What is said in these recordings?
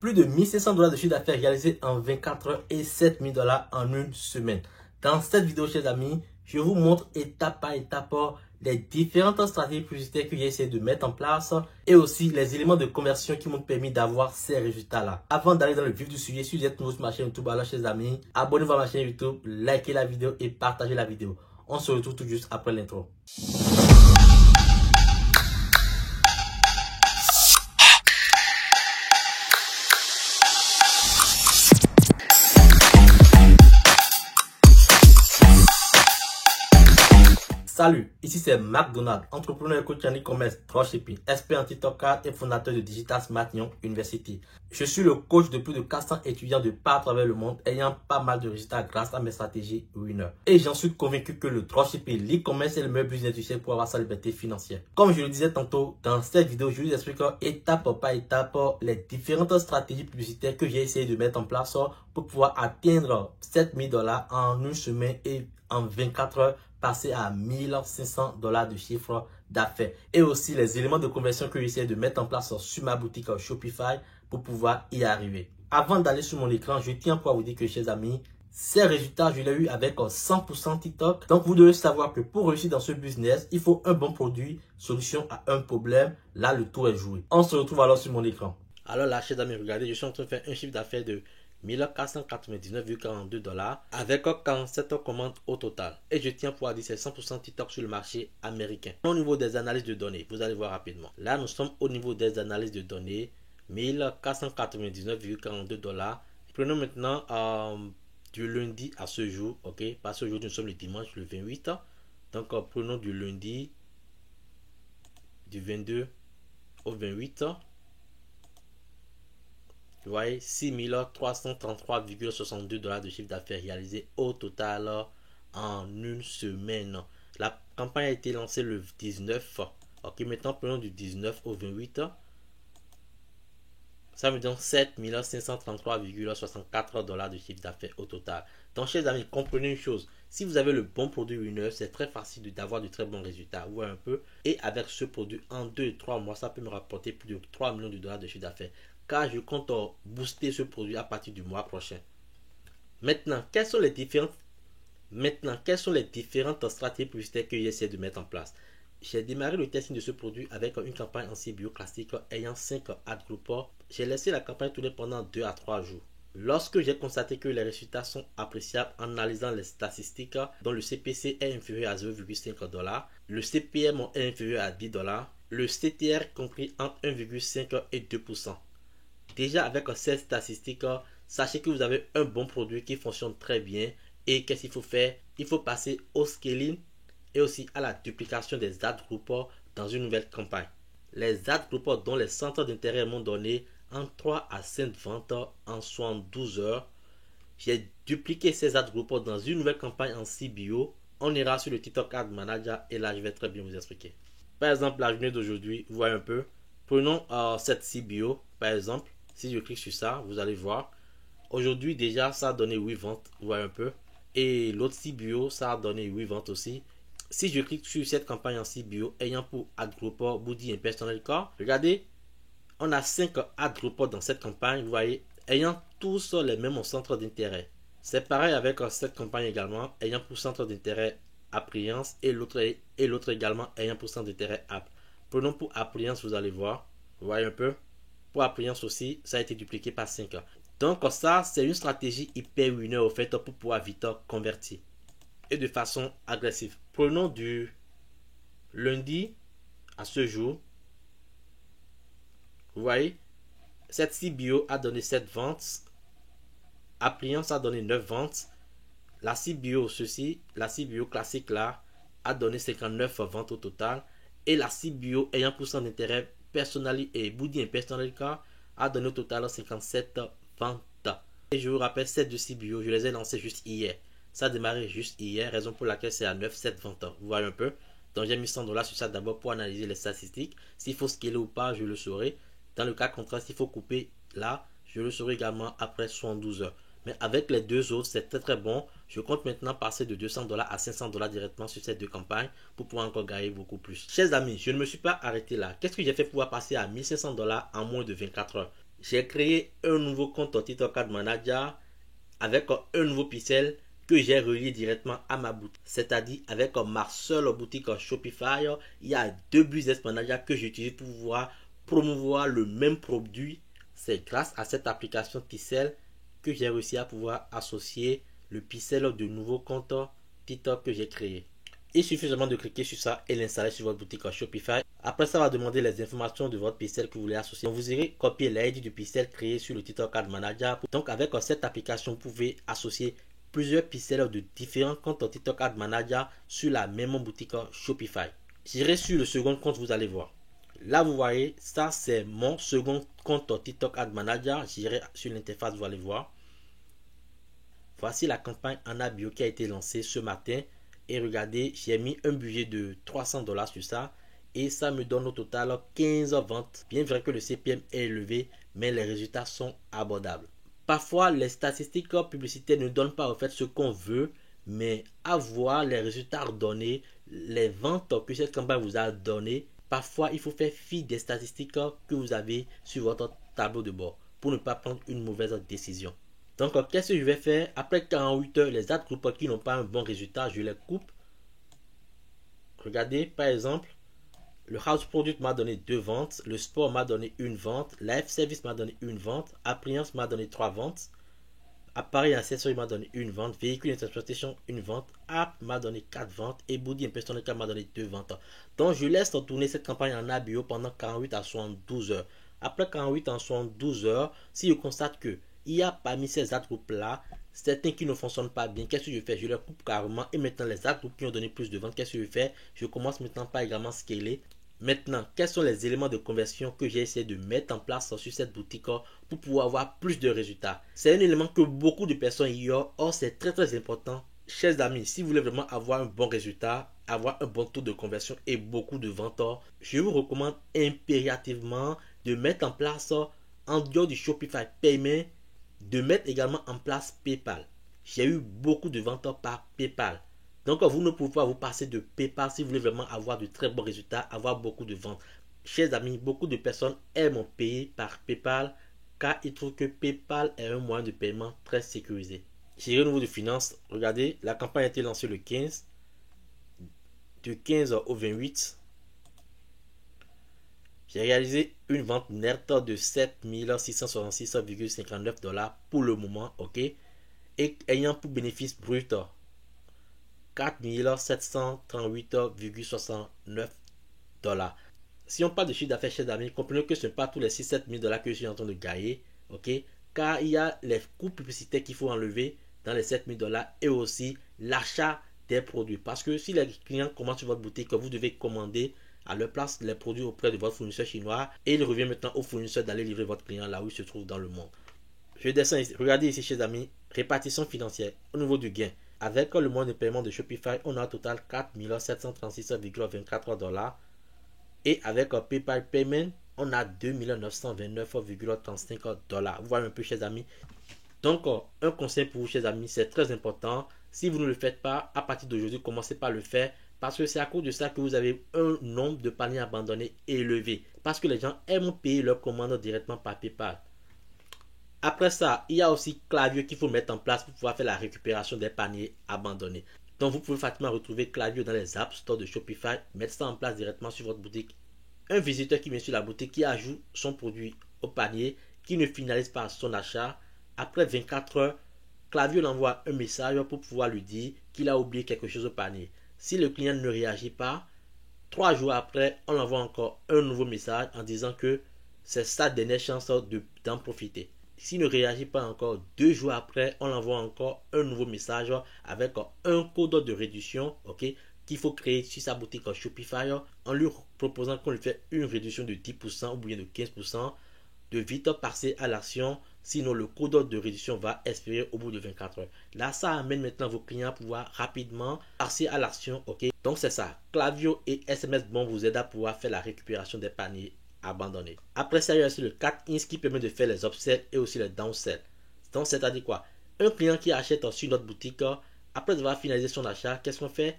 Plus de 1500 $ de chiffre d'affaires réalisé en 24 heures et 7000 $ en une semaine. Dans cette vidéo, chers amis, je vous montre étape par étape les différentes stratégies publicitaires que j'ai essayé de mettre en place et aussi les éléments de conversion qui m'ont permis d'avoir ces résultats-là. Avant d'aller dans le vif du sujet, si vous êtes nouveau sur ma chaîne YouTube, alors chers amis, abonnez-vous à ma chaîne YouTube, likez la vidéo et partagez la vidéo. On se retrouve tout juste après l'intro. Salut, ici c'est McDonald, entrepreneur et coach en e-commerce, dropshipping, expert en TikTok et fondateur de Digital Smart Young University. Je suis le coach de plus de 400 étudiants de part à travers le monde ayant pas mal de résultats grâce à mes stratégies winner. Et j'en suis convaincu que le dropshipping, l'e-commerce est le meilleur business du siècle pour avoir sa liberté financière. Comme je le disais tantôt, dans cette vidéo, je vous explique étape par étape les différentes stratégies publicitaires que j'ai essayé de mettre en place pour pouvoir atteindre 7000 $ en une semaine et en 24 heures. Passer à 1500 $ de chiffre d'affaires et aussi les éléments de conversion que j'essaie de mettre en place sur ma boutique Shopify pour pouvoir y arriver. Avant d'aller sur mon écran, je tiens à vous dire que, chers amis, ces résultats, je l'ai eu avec 100% TikTok. Donc, vous devez savoir que pour réussir dans ce business, il faut un bon produit, solution à un problème. Là, le tour est joué. On se retrouve alors sur mon écran. Alors là, chers amis, regardez, je suis en train de faire un chiffre d'affaires de 1499,42 $ avec 47 commandes au total. Et je tiens à pouvoir dire c'est 100% TikTok sur le marché américain. Au niveau des analyses de données, vous allez voir rapidement. Là, nous sommes au niveau des analyses de données. 1499,42 $. Prenons maintenant du lundi à ce jour. Ok, parce qu'aujourd'hui nous sommes le dimanche le 28. Donc prenons du lundi du 22 au 28. Vous voyez, 6333,62 $ de chiffre d'affaires réalisé au total en une semaine. La campagne a été lancée le 19. Ok, maintenant prenons du 19 au 28. Ça me donne 7533,64 $ de chiffre d'affaires au total. Donc, chers amis, comprenez une chose. Si vous avez le bon produit winner, c'est très facile d'avoir de très bons résultats. Vous voyez un peu. Et avec ce produit, en 2-3 mois, ça peut me rapporter plus de 3 millions de $ de chiffre d'affaires. Car je compte booster ce produit à partir du mois prochain. Maintenant, quelles sont les différentes stratégies publicitaires que j'essaie de mettre en place? J'ai démarré le testing de ce produit avec une campagne en CBO classique ayant 5 ad groupes. J'ai laissé la campagne tourner pendant 2 à 3 jours. Lorsque j'ai constaté que les résultats sont appréciables en analysant les statistiques dont le CPC est inférieur à 0,5 $, le CPM est inférieur à 10 $, le CTR compris entre 1,5 et 2%. Déjà avec ces statistiques, sachez que vous avez un bon produit qui fonctionne très bien. Et qu'est-ce qu'il faut faire? Il faut passer au scaling et aussi à la duplication des ad groupes dans une nouvelle campagne. Les ad groupes dont les centres d'intérêt m'ont donné en 3 à 5 ventes en 72 heures. J'ai dupliqué ces ad groupes dans une nouvelle campagne en CBO. On ira sur le TikTok Ad Manager et là je vais très bien vous expliquer. Par exemple, la journée d'aujourd'hui, vous voyez un peu. Prenons cette CBO par exemple. Si je clique sur ça, vous allez voir. Aujourd'hui, déjà, ça a donné 8 ventes. Vous voyez un peu. Et l'autre CBO, ça a donné 8 ventes aussi. Si je clique sur cette campagne en CBO, ayant pour ad group Body and Personal Car, regardez, on a 5 ad group dans cette campagne. Vous voyez, ayant tous les mêmes centres d'intérêt. C'est pareil avec cette campagne également, ayant pour centre d'intérêt Appliance et l'autre également ayant pour centre d'intérêt App. Prenons pour Appliance, vous allez voir. Vous voyez un peu. Pour Appliance aussi, ça a été dupliqué par 5. Donc ça, c'est une stratégie hyper winner au fait pour pouvoir vite convertir. Et de façon agressive. Prenons du lundi à ce jour. Vous voyez, cette CBO a donné 7 ventes. Appliance a donné 9 ventes. La CBO, la CBO classique là, a donné 59 ventes au total. Et la CBO ayant pour son intérêt Personally et Body and Personal Car a donné au total 57 ventes. Et je vous rappelle, ces deux CBO, je les ai lancés juste hier. Ça a démarré juste hier, raison pour laquelle c'est à 9-7 ventes. Vous voyez un peu. Donc j'ai mis 100 $ sur ça d'abord pour analyser les statistiques. S'il faut scaler ou pas, je le saurai. Dans le cas contraire, s'il faut couper là, je le saurai également après 72 heures. Mais avec les deux autres, c'est très très bon. Je compte maintenant passer de 200 $ à 500 $ directement sur ces deux campagnes pour pouvoir encore gagner beaucoup plus. Chers amis, je ne me suis pas arrêté là. Qu'est-ce que j'ai fait pour pouvoir passer à 1500 $ en moins de 24 heures? j'ai créé un nouveau compte TikTok Ad Manager avec un nouveau pixel que j'ai relié directement à ma boutique. C'est-à-dire avec ma seule boutique Shopify, il y a deux business managers que j'utilise pour pouvoir promouvoir le même produit. C'est grâce à cette application Pixel que j'ai réussi à pouvoir associer le pixel de nouveau compte TikTok que j'ai créé. Il suffit seulement de cliquer sur ça et l'installer sur votre boutique Shopify. Après, ça va demander les informations de votre pixel que vous voulez associer. Donc, vous irez copier l'ID du pixel créé sur le TikTok Ad Manager. Donc, avec cette application, vous pouvez associer plusieurs pixels de différents comptes TikTok Ad Manager sur la même boutique Shopify. J'irai sur le second compte, vous allez voir. Là, vous voyez, ça c'est mon second compte TikTok Ad Manager. J'irai sur l'interface, vous allez voir. Voici la campagne Anna Bio qui a été lancée ce matin. Et regardez, j'ai mis un budget de $300 sur ça. Et ça me donne au total 15 ventes. Bien vrai que le CPM est élevé, mais les résultats sont abordables. Parfois, les statistiques publicitaires ne donnent pas en fait ce qu'on veut. Mais à voir les résultats donnés, les ventes que cette campagne vous a données, parfois il faut faire fi des statistiques que vous avez sur votre tableau de bord pour ne pas prendre une mauvaise décision. Donc, qu'est-ce que je vais faire? Après 48 heures, les ad groupes qui n'ont pas un bon résultat, je les coupe. Regardez, par exemple, le house product m'a donné 2 ventes, le sport m'a donné 1 vente, life service m'a donné 1 vente, appliance m'a donné 3 ventes, appareil accessoire m'a donné 1 vente, véhicule transportation 1 vente, app m'a donné 4 ventes et body impersonal m'a donné 2 ventes. Donc, je laisse tourner cette campagne en ABO pendant 48 à 72 heures. Après 48 à 72 heures, si je constate que il y a parmi ces ad groupes là certains qui ne fonctionnent pas bien, qu'est-ce que je fais? Je les coupe carrément. Et maintenant les ad groupes qui ont donné plus de ventes, qu'est-ce que je fais? Je commence maintenant par également scaler. Maintenant, quels sont les éléments de conversion que j'ai essayé de mettre en place sur cette boutique pour pouvoir avoir plus de résultats? C'est un élément que beaucoup de personnes ignorent. Or, c'est très important. Chers amis, si vous voulez vraiment avoir un bon résultat, avoir un bon taux de conversion et beaucoup de ventes, je vous recommande impérativement de mettre en place, en dehors du Shopify Payment, de mettre également en place PayPal. J'ai eu beaucoup de ventes par PayPal. Donc, vous ne pouvez pas vous passer de PayPal si vous voulez vraiment avoir de très bons résultats, avoir beaucoup de ventes. Chers amis, beaucoup de personnes aiment payer par PayPal car ils trouvent que PayPal est un moyen de paiement très sécurisé. J'irai au niveau de finances. Regardez, la campagne a été lancée le 15. Du 15 au 28. J'ai réalisé une vente nette de 7666,59 $ pour le moment, ok? Et ayant pour bénéfice brut 4738,69 $. Si on parle de chiffre d'affaires, chers amis, comprenez que ce n'est pas tous les 6-7 000 $ que je suis en train de gagner, ok? Car il y a les coûts publicitaires qu'il faut enlever dans les 7 000 $ et aussi l'achat des produits. Parce que si les clients commandent sur votre boutique, vous devez commander à leur place les produits auprès de votre fournisseur chinois et il revient maintenant au fournisseur d'aller livrer votre client là où il se trouve dans le monde. Je descends ici. Regardez ici, chers amis, répartition financière au niveau du gain. Avec le moyen de paiement de Shopify, on a au total 4 736,24 $ et avec PayPal Payment, on a 2 929,35 $. Vous voyez un peu, chers amis. Donc, un conseil pour vous, chers amis, c'est très important. Si vous ne le faites pas, à partir d'aujourd'hui, commencez par le faire. Parce que c'est à cause de ça que vous avez un nombre de paniers abandonnés élevé. Parce que les gens aiment payer leurs commandes directement par PayPal. Après ça, il y a aussi Klaviyo qu'il faut mettre en place pour pouvoir faire la récupération des paniers abandonnés. Donc, vous pouvez facilement retrouver Klaviyo dans les App Store de Shopify. Mettre ça en place directement sur votre boutique. Un visiteur qui vient sur la boutique, qui ajoute son produit au panier, qui ne finalise pas son achat. Après 24 heures, Klaviyo envoie un message pour pouvoir lui dire qu'il a oublié quelque chose au panier. Si le client ne réagit pas, 3 jours après, on envoie encore un nouveau message en disant que c'est sa dernière chance d'en profiter. S'il ne réagit pas encore, 2 jours après, on envoie encore un nouveau message avec un code de réduction, ok, qu'il faut créer sur sa boutique Shopify en lui proposant qu'on lui fait une réduction de 10% ou bien de 15%, de vite passer à l'action. Sinon, le code de réduction va expirer au bout de 24 heures. Là, ça amène maintenant vos clients à pouvoir rapidement passer à l'action. Ok, donc c'est ça. Klaviyo et SMS Bon vous aident à pouvoir faire la récupération des paniers abandonnés. Après ça, il y a aussi le 4ins qui permet de faire les upsells et aussi les downsells. Donc, c'est-à-dire quoi? Un client qui achète sur notre boutique, après avoir finalisé son achat, qu'est-ce qu'on fait?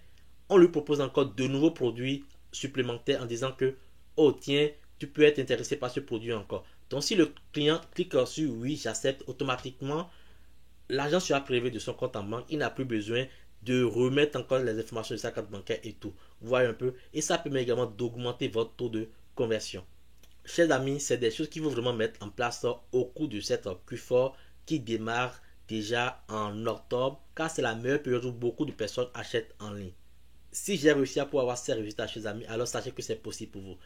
On lui propose encore de nouveaux produits supplémentaires en disant que, oh tiens, tu peux être intéressé par ce produit encore. Donc si le client clique sur oui, j'accepte, automatiquement, l'argent sera prélevé de son compte en banque. Il n'a plus besoin de remettre encore les informations de sa carte bancaire et tout. Vous voyez un peu. Et ça permet également d'augmenter votre taux de conversion. Chers amis, c'est des choses qu'il faut vraiment mettre en place au cours de cette Q4 qui démarre déjà en octobre, car c'est la meilleure période où beaucoup de personnes achètent en ligne. Si j'ai réussi à pouvoir avoir ces résultats, chers amis, alors sachez que c'est possible pour vous.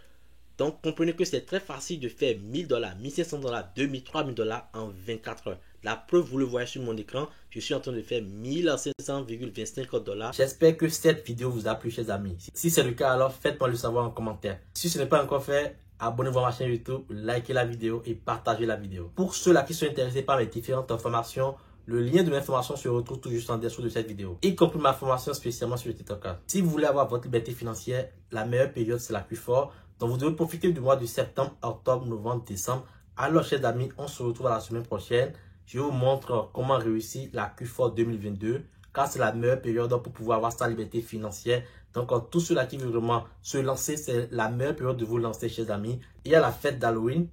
Donc, comprenez que c'est très facile de faire $1000, $1500, $2000, $3000 en 24 heures. La preuve, vous le voyez sur mon écran, je suis en train de faire $1500,25. J'espère que cette vidéo vous a plu, chers amis. Si c'est le cas, alors faites-moi le savoir en commentaire. Si ce n'est pas encore fait, abonnez-vous à ma chaîne YouTube, likez la vidéo et partagez la vidéo. Pour ceux-là qui sont intéressés par mes différentes formations, le lien de l'information se retrouve tout juste en dessous de cette vidéo, y compris ma formation spécialement sur le TikTok. Si vous voulez avoir votre liberté financière, la meilleure période, c'est la Q4. Donc, vous devez profiter du mois de septembre, octobre, novembre, décembre. Alors, chers amis, on se retrouve la semaine prochaine. Je vous montre comment réussir la Q4 2022, car c'est la meilleure période pour pouvoir avoir sa liberté financière. Donc, tous ceux-là qui veulent vraiment se lancer, c'est la meilleure période de vous lancer, chers amis. Il y a la fête d'Halloween,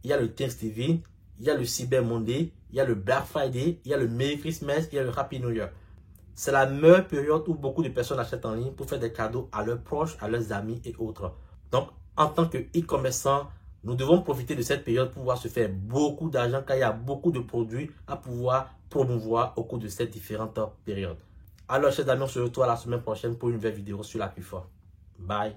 il y a le Thanksgiving, il y a le Cyber Monday, il y a le Black Friday, il y a le Merry Christmas, il y a le Happy New Year. C'est la meilleure période où beaucoup de personnes achètent en ligne pour faire des cadeaux à leurs proches, à leurs amis et autres. Donc, en tant que e-commerçant, nous devons profiter de cette période pour pouvoir se faire beaucoup d'argent, car il y a beaucoup de produits à pouvoir promouvoir au cours de cette différentes périodes. Alors, chers amis, on se retrouve la semaine prochaine pour une nouvelle vidéo sur la Q4. Bye.